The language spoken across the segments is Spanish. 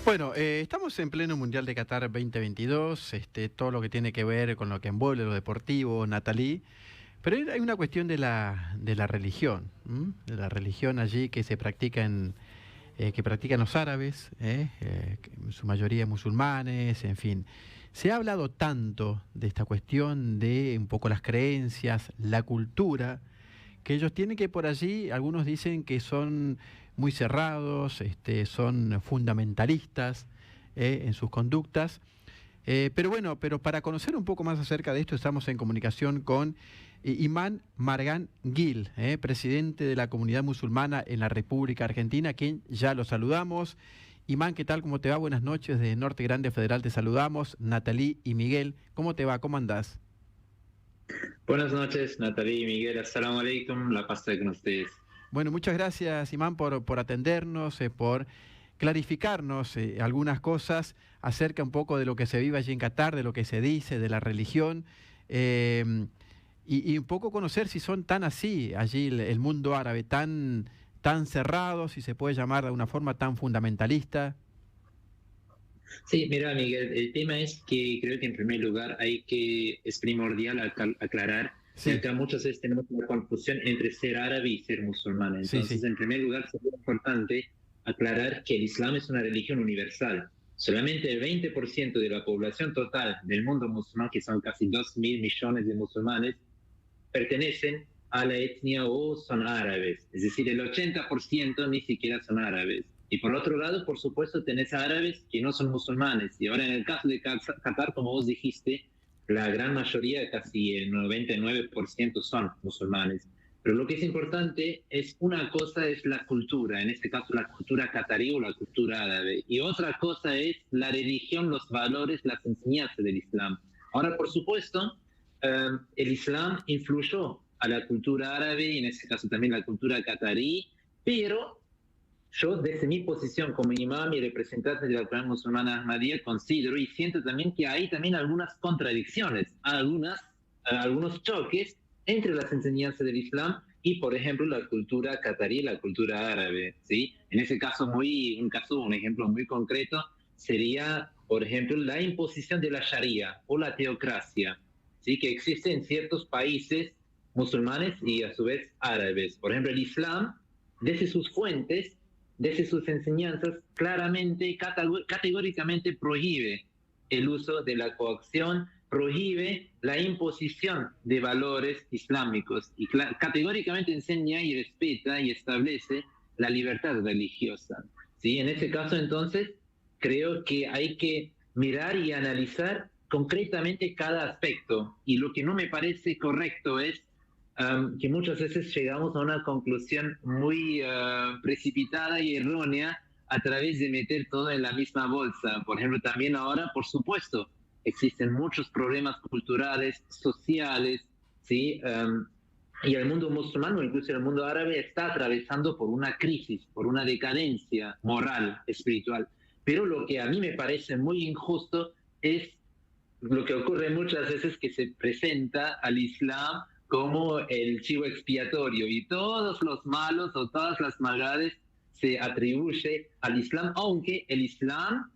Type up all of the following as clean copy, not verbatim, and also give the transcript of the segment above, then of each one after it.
Bueno, estamos en pleno Mundial de Qatar 2022, todo lo que tiene que ver con lo que envuelve lo deportivo, Nathalie, pero hay una cuestión de la religión, ¿m? De la religión allí que se practica que practican los árabes, que en su mayoría musulmanes, en fin. Se ha hablado tanto de esta cuestión de un poco las creencias, la cultura, que ellos tienen, que por allí algunos dicen que son muy cerrados, son fundamentalistas en sus conductas. Pero bueno, pero para conocer un poco más acerca de esto estamos en comunicación con Imán Margan Gil, presidente de la comunidad musulmana en la República Argentina, a quien ya lo saludamos. Imán, ¿qué tal? ¿Cómo te va? Buenas noches, desde Norte Grande Federal te saludamos. Nathalie y Miguel, ¿cómo te va? ¿Cómo andás? Buenas noches, Nathalie y Miguel. Assalamu alaikum, la paz esté con ustedes. Bueno, muchas gracias, Imán, por atendernos, por clarificarnos algunas cosas acerca un poco de lo que se vive allí en Qatar, de lo que se dice, de la religión, y un poco conocer si son tan así allí el mundo árabe, tan cerrado, si se puede llamar de una forma tan fundamentalista. Sí, mira, Miguel, el tema es que creo que en primer lugar es primordial aclarar que Sí, acá muchas veces tenemos una confusión entre ser árabe y ser musulmán. sí, Entonces, sí. en primer lugar, es muy importante aclarar que el Islam es una religión universal. Solamente el 20% de la población total del mundo musulmán, que son casi 2.000 millones de musulmanes, pertenecen a la etnia o son árabes, es decir, el 80% ni siquiera son árabes. Y por otro lado, por supuesto, tenés árabes que no son musulmanes. Y ahora en el caso de Qatar, como vos dijiste, la gran mayoría, casi el 99% son musulmanes. Pero lo que es importante es, una cosa es la cultura, en este caso la cultura qatarí o la cultura árabe, y otra cosa es la religión, los valores, las enseñanzas del Islam. Ahora, por supuesto, el Islam influyó a la cultura árabe y en este caso también la cultura qatarí, pero yo desde mi posición como imam y representante de la comunidad musulmana Ahmadiyya considero y siento también que hay también algunas contradicciones, algunos choques entre las enseñanzas del Islam y, por ejemplo, la cultura qatarí y la cultura árabe, ¿sí? En ese caso, un ejemplo muy concreto sería, por ejemplo, la imposición de la Sharia o la teocracia, ¿sí? Que existe en ciertos países musulmanes y a su vez árabes. Por ejemplo, el Islam, desde sus fuentes, desde sus enseñanzas, claramente, categóricamente prohíbe el uso de la coacción, prohíbe la imposición de valores islámicos y categóricamente enseña y respeta y establece la libertad religiosa. ¿Sí? En ese caso, entonces, creo que hay que mirar y analizar concretamente cada aspecto, y lo que no me parece correcto es que muchas veces llegamos a una conclusión muy precipitada y errónea a través de meter todo en la misma bolsa. Por ejemplo, también ahora, por supuesto, existen muchos problemas culturales, sociales, ¿sí? Y el mundo musulmán o incluso el mundo árabe está atravesando por una crisis, por una decadencia moral, espiritual. Pero lo que a mí me parece muy injusto es lo que ocurre muchas veces, que se presenta al Islam como el chivo expiatorio y todos los malos o todas las maldades se atribuye al Islam, aunque el Islam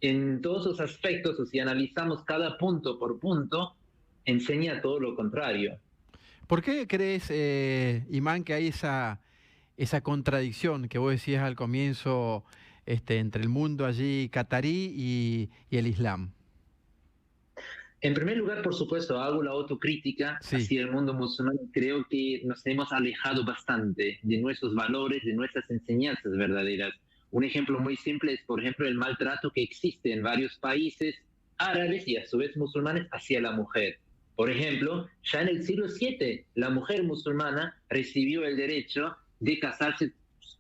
en todos sus aspectos, o si analizamos cada punto por punto, enseña todo lo contrario. ¿Por qué crees, Imán, que hay esa contradicción que vos decías al comienzo, entre el mundo allí catarí y el Islam? En primer lugar, por supuesto, hago la autocrítica Sí, hacia el mundo musulmán. Creo que nos hemos alejado bastante de nuestros valores, de nuestras enseñanzas verdaderas. Un ejemplo muy simple es, por ejemplo, el maltrato que existe en varios países árabes y a su vez musulmanes hacia la mujer. Por ejemplo, ya en el siglo VII, la mujer musulmana recibió el derecho de casarse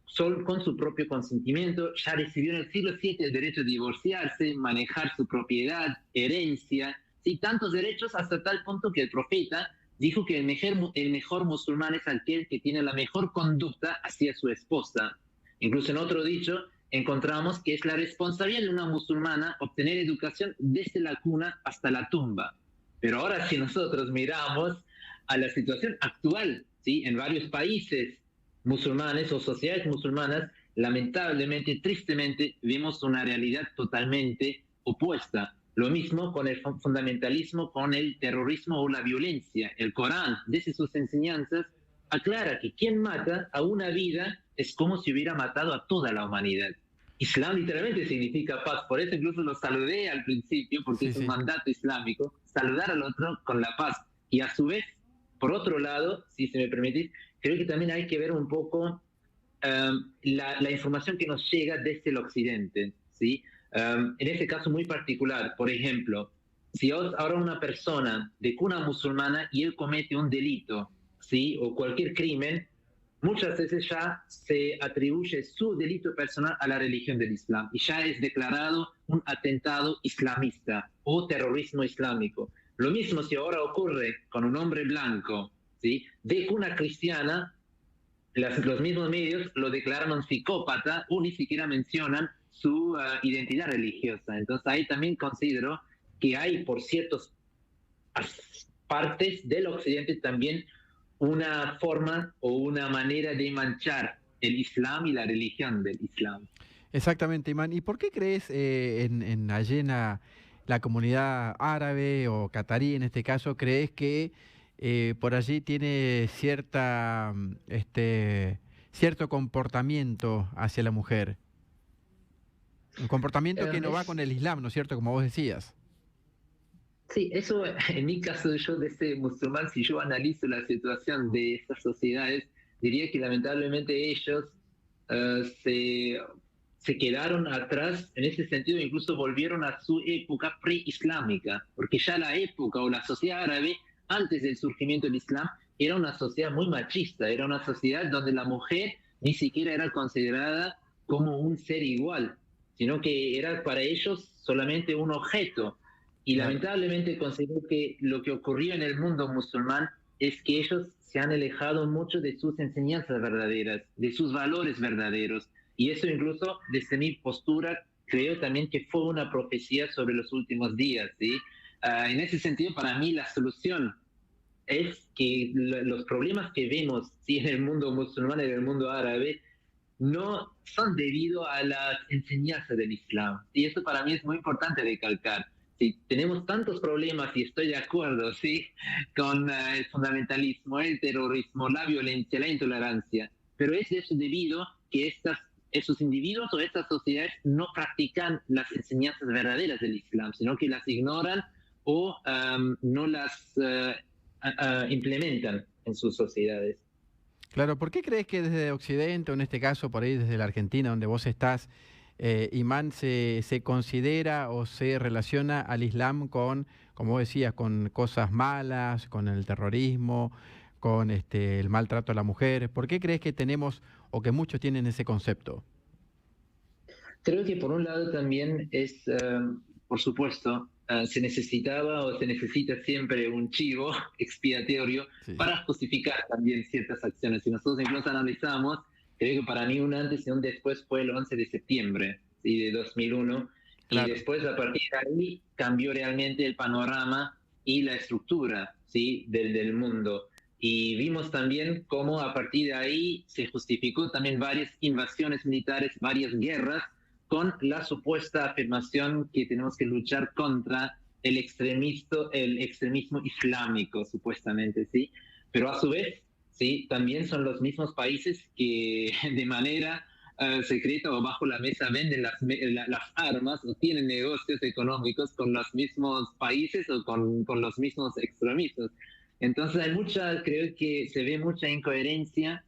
solo con su propio consentimiento, ya recibió en el siglo VII el derecho de divorciarse, manejar su propiedad, herencia, sí, tantos derechos, hasta tal punto que el profeta dijo que el mejor musulmán es aquel que tiene la mejor conducta hacia su esposa. Incluso en otro dicho encontramos que es la responsabilidad de una musulmana obtener educación desde la cuna hasta la tumba. Pero ahora, si nosotros miramos a la situación actual, ¿sí? En varios países musulmanes o sociedades musulmanas, lamentablemente, tristemente, vemos una realidad totalmente opuesta. Lo mismo con el fundamentalismo, con el terrorismo o la violencia. El Corán, desde sus enseñanzas, aclara que quien mata a una vida es como si hubiera matado a toda la humanidad. Islam literalmente significa paz, por eso incluso lo saludé al principio, porque Sí, es un sí. mandato islámico, saludar al otro con la paz. Y a su vez, por otro lado, si se me permitís, creo que también hay que ver un poco la información que nos llega desde el occidente, ¿sí? En este caso muy particular, por ejemplo, si ahora una persona de cuna musulmana y él comete un delito, ¿sí? O cualquier crimen, muchas veces ya se atribuye su delito personal a la religión del Islam y ya es declarado un atentado islamista o terrorismo islámico. Lo mismo si ahora ocurre con un hombre blanco, ¿sí? De cuna cristiana, los mismos medios lo declaran un psicópata o ni siquiera mencionan su identidad religiosa. Entonces ahí también considero que hay por ciertas partes del occidente también una forma o una manera de manchar el Islam y la religión del Islam. Exactamente, Imán. ¿Y por qué crees allí en la comunidad árabe o catarí, en este caso, crees que por allí tiene cierto comportamiento hacia la mujer? Un comportamiento que no va con el Islam, ¿no es cierto? Como vos decías. Sí, eso en mi caso yo desde musulmán, si yo analizo la situación de estas sociedades, diría que lamentablemente ellos uh, se, se quedaron atrás en ese sentido, incluso volvieron a su época preislámica, porque ya la época o la sociedad árabe, antes del surgimiento del Islam, era una sociedad muy machista, era una sociedad donde la mujer ni siquiera era considerada como un ser igual, sino que era para ellos solamente un objeto. Y Claro. lamentablemente considero que lo que ocurrió en el mundo musulmán es que ellos se han alejado mucho de sus enseñanzas verdaderas, de sus valores verdaderos. Y eso incluso desde mi postura creo también que fue una profecía sobre los últimos días, ¿sí? En ese sentido, para mí la solución es que los problemas que vemos, ¿sí? En el mundo musulmán y en el mundo árabe no son debido a las enseñanzas del Islam. Y eso para mí es muy importante recalcar. Si tenemos tantos problemas, y estoy de acuerdo, ¿sí? Con el fundamentalismo, el terrorismo, la violencia, la intolerancia, pero es eso debido que esos individuos o estas sociedades no practican las enseñanzas verdaderas del Islam, sino que las ignoran o no las implementan en sus sociedades. Claro, ¿por qué crees que desde Occidente, o en este caso por ahí desde la Argentina, donde vos estás, Imán, se considera o se relaciona al Islam con, como vos decías, con cosas malas, con el terrorismo, con el maltrato a la mujer? ¿Por qué crees que tenemos o que muchos tienen ese concepto? Creo que por un lado también es, por supuesto, se necesitaba o se necesita siempre un chivo expiatorio Sí, para justificar también ciertas acciones. Si nosotros incluso analizamos, creo que para mí un antes y un después fue el 11 de septiembre, ¿sí? De 2001, y claro. después a partir de ahí cambió realmente el panorama y la estructura, ¿sí? del mundo. Y vimos también cómo a partir de ahí se justificó también varias invasiones militares, varias guerras, con la supuesta afirmación que tenemos que luchar contra el extremismo islámico, supuestamente, ¿sí? Pero a su vez, ¿sí? También son los mismos países que de manera secreta o bajo la mesa venden las armas o tienen negocios económicos con los mismos países o con los mismos extremistas. Entonces hay creo que se ve mucha incoherencia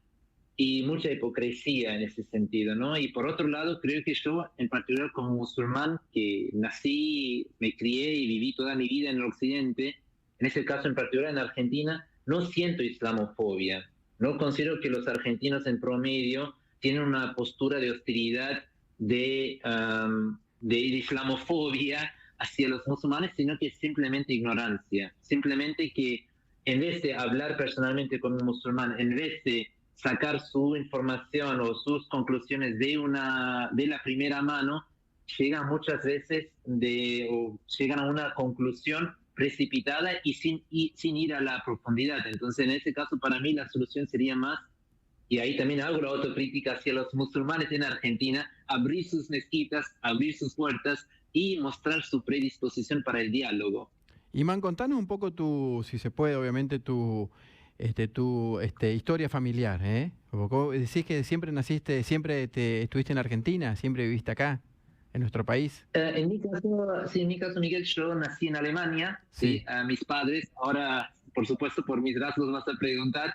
y mucha hipocresía en ese sentido, ¿no? Y por otro lado, creo que yo, en particular como musulmán, que nací, me crié y viví toda mi vida en el occidente, en ese caso en particular en Argentina, no siento islamofobia. No considero que los argentinos en promedio tienen una postura de hostilidad, de islamofobia hacia los musulmanes, sino que es simplemente ignorancia. Simplemente que en vez de hablar personalmente con un musulmán, en vez de sacar su información o sus conclusiones de la primera mano, llegan muchas veces o llegan a una conclusión precipitada y sin ir a la profundidad. Entonces, en ese caso, para mí la solución sería más y ahí también hago la autocrítica hacia los musulmanes en Argentina, abrir sus mezquitas, abrir sus puertas y mostrar su predisposición para el diálogo. Imán, contanos un poco tu, si se puede, obviamente, tu historia familiar, ¿eh? Vos decís que siempre naciste, siempre estuviste en Argentina, siempre viviste acá, en nuestro país. En mi caso, sí, en mi caso, Miguel, yo nací en Alemania, Sí. ¿sí? Mis padres, ahora, por supuesto, por mis rasgos vas a preguntar,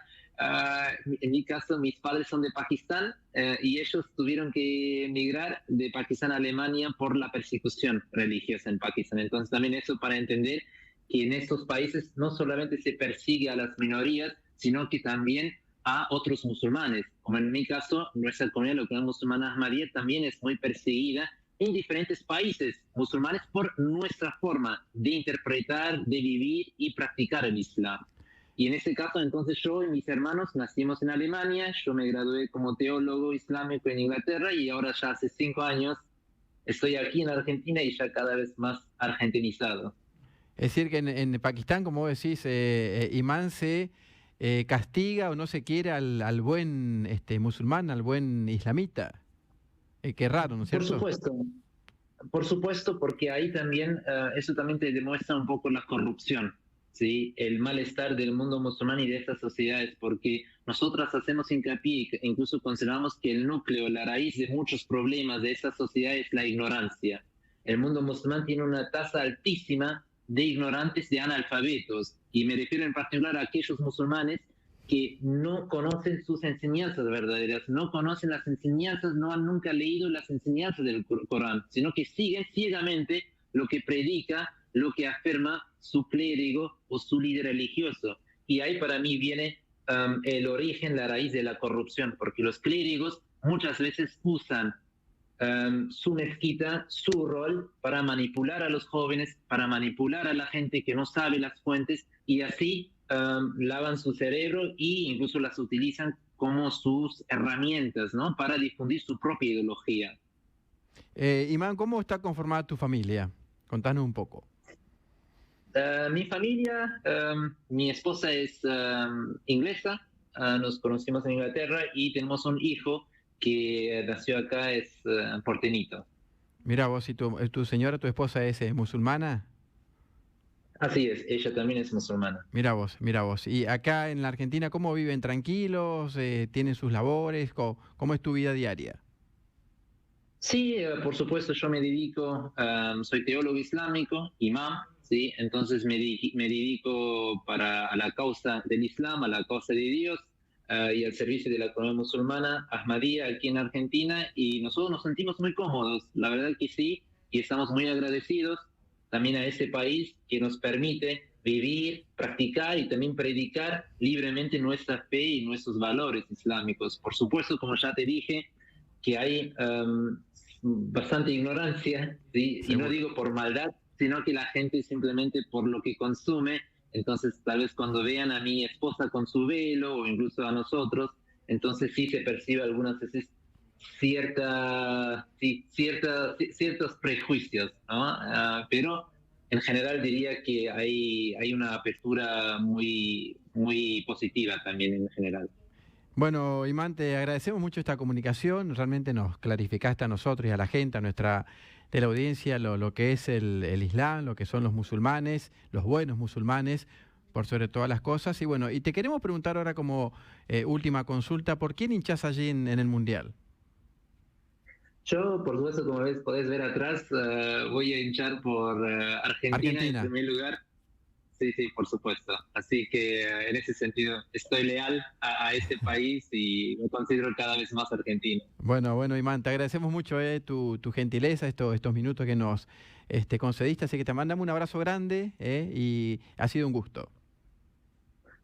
en mi caso, mis padres son de Pakistán y ellos tuvieron que emigrar de Pakistán a Alemania por la persecución religiosa en Pakistán. Entonces, también eso para entender que en estos países no solamente se persigue a las minorías, sino que también a otros musulmanes. Como en mi caso, nuestra comunidad local musulmana Ahmadiyya también es muy perseguida en diferentes países musulmanes por nuestra forma de interpretar, de vivir y practicar el Islam. Y en este caso, entonces yo y mis hermanos nacimos en Alemania, yo me gradué como teólogo islámico en Inglaterra y ahora ya hace 5 años estoy aquí en Argentina y ya cada vez más argentinizado. Es decir, que en Pakistán, como vos decís, Imán se castiga o no se quiere al buen musulmán, al buen islamita. Qué raro, ¿no es Por cierto? supuesto, por supuesto, porque ahí también, eso también te demuestra un poco la corrupción, ¿sí? El malestar del mundo musulmán y de estas sociedades, porque nosotras hacemos hincapié, incluso consideramos que el núcleo, la raíz de muchos problemas de estas sociedades es la ignorancia. El mundo musulmán tiene una tasa altísima de ignorantes, de analfabetos, y me refiero en particular a aquellos musulmanes que no conocen sus enseñanzas verdaderas, no conocen las enseñanzas, no han nunca leído las enseñanzas del Corán, sino que siguen ciegamente lo que predica, lo que afirma su clérigo o su líder religioso. Y ahí para mí viene el origen, la raíz de la corrupción, porque los clérigos muchas veces usan su mezquita, su rol para manipular a los jóvenes, para manipular a la gente que no sabe las fuentes y así lavan su cerebro e incluso las utilizan como sus herramientas, ¿no? Para difundir su propia ideología. Imán, ¿cómo está conformada tu familia? Contanos un poco. Mi familia, mi esposa es inglesa, nos conocimos en Inglaterra y tenemos un hijo que nació acá, es porteñito. Mira vos, ¿y tu señora, tu esposa es musulmana? Así es, ella también es musulmana. Mira vos, mira vos. ¿Y acá en la Argentina cómo viven? ¿Tranquilos? ¿Tienen sus labores? ¿Cómo es tu vida diaria? Sí, por supuesto, yo me dedico, soy teólogo islámico, imam, ¿sí? Entonces me dedico a la causa del Islam, a la causa de Dios y al servicio de la comunidad musulmana, Ahmadiyya, aquí en Argentina, y nosotros nos sentimos muy cómodos, la verdad que sí, y estamos muy agradecidos también a este país que nos permite vivir, practicar y también predicar libremente nuestra fe y nuestros valores islámicos. Por supuesto, como ya te dije, que hay bastante ignorancia, ¿sí? Y no Seguro. digo por maldad, sino que la gente simplemente por lo que consume, entonces tal vez cuando vean a mi esposa con su velo o incluso a nosotros, entonces sí se percibe algunas veces ciertos prejuicios, ¿no? Pero en general diría que hay una apertura muy positiva también en general. Bueno, Imán, te agradecemos mucho esta comunicación. Realmente nos clarificaste a nosotros y a la gente, a nuestra teleaudiencia, lo que es el Islam, lo que son los musulmanes, los buenos musulmanes, por sobre todas las cosas. Y bueno, y te queremos preguntar ahora como última consulta, ¿por quién hinchás allí en el Mundial? Yo, por supuesto, como ves, podés ver atrás, voy a hinchar por Argentina en Argentina. primer lugar. Sí, sí, por supuesto. Así que en ese sentido estoy leal a este país y me considero cada vez más argentino. Bueno, bueno, Imán, te agradecemos mucho tu gentileza, estos minutos que nos concediste, así que te mandamos un abrazo grande y ha sido un gusto.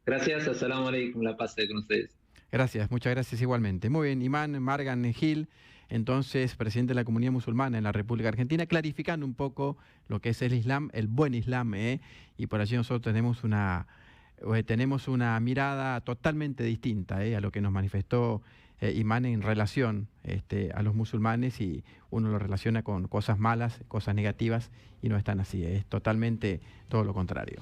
Gracias, assalamu alaikum, la paz con ustedes. Gracias, muchas gracias igualmente. Muy bien, Imán Margan Gil, entonces presidente de la comunidad musulmana en la República Argentina, clarificando un poco lo que es el Islam, el buen Islam, y por allí nosotros tenemos una mirada totalmente distinta a lo que nos manifestó Imán en relación a los musulmanes y uno lo relaciona con cosas malas, cosas negativas y no están así, es totalmente todo lo contrario.